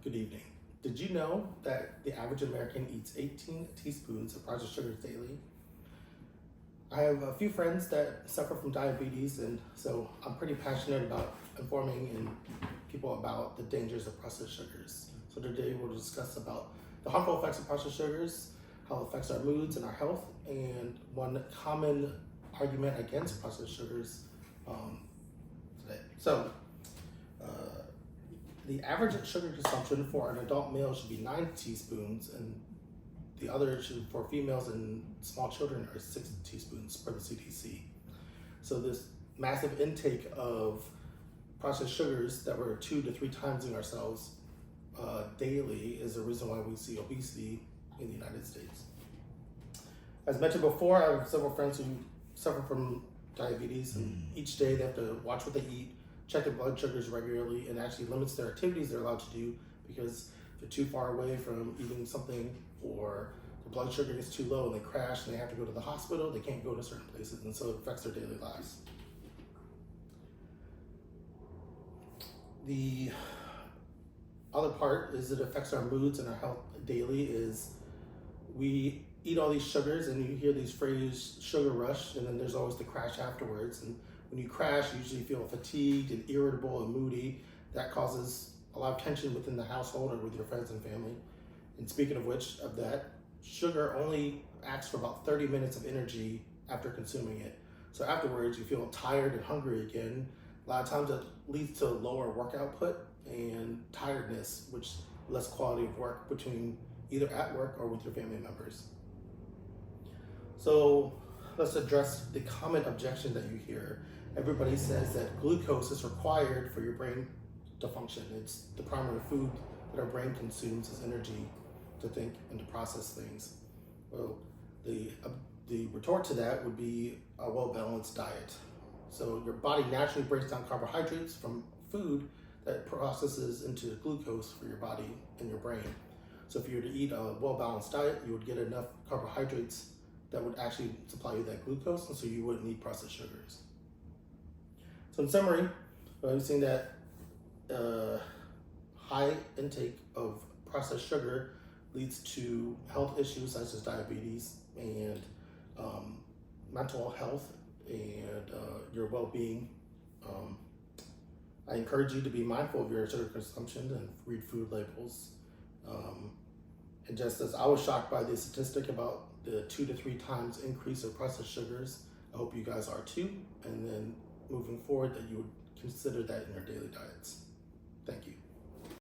Good evening. Did you know that the average American eats 18 teaspoons of processed sugars daily? I have a few friends that suffer from diabetes, and so I'm pretty passionate about informing and people about the dangers of processed sugars. So today we'll discuss about the harmful effects of processed sugars, how it affects our moods and our health, and one common argument against processed sugars today. So the average sugar consumption for an adult male should be 9 teaspoons, and the other for females and small children are 6 teaspoons per the CDC. So this massive intake of processed sugars that we're 2 to 3 times in ourselves daily is the reason why we see obesity in the United States. As mentioned before, I have several friends who suffer from diabetes, and each day they have to watch what they eat, check their blood sugars regularly, and actually limits their activities they're allowed to do because they're too far away from eating something, or the blood sugar gets too low and they crash and they have to go to the hospital. They can't go to certain places, and so it affects their daily lives. The other part is it affects our moods and our health daily. Is we eat all these sugars and you hear these phrases, sugar rush, and then there's always the crash afterwards. And when you crash, you usually feel fatigued and irritable and moody. That causes a lot of tension within the household or with your friends and family. And speaking of which, of that, sugar only acts for about 30 minutes of energy after consuming it. So afterwards, you feel tired and hungry again. A lot of times it leads to lower work output and tiredness, which less quality of work between either at work or with your family members. So let's address the common objection that you hear. Everybody says that glucose is required for your brain to function. It's the primary food that our brain consumes as energy to think and to process things. Well, the retort to that would be a well-balanced diet. So your body naturally breaks down carbohydrates from food that processes into glucose for your body and your brain. So if you were to eat a well-balanced diet, you would get enough carbohydrates that would actually supply you that glucose, and so you wouldn't need processed sugars. So in summary, we've seen that high intake of processed sugar leads to health issues such as diabetes and mental health and your well-being. I encourage you to be mindful of your sugar consumption and read food labels. And just as I was shocked by the statistic about the 2 to 3 times increase of processed sugars, I hope you guys are too. And then moving forward, that you would consider that in your daily diets.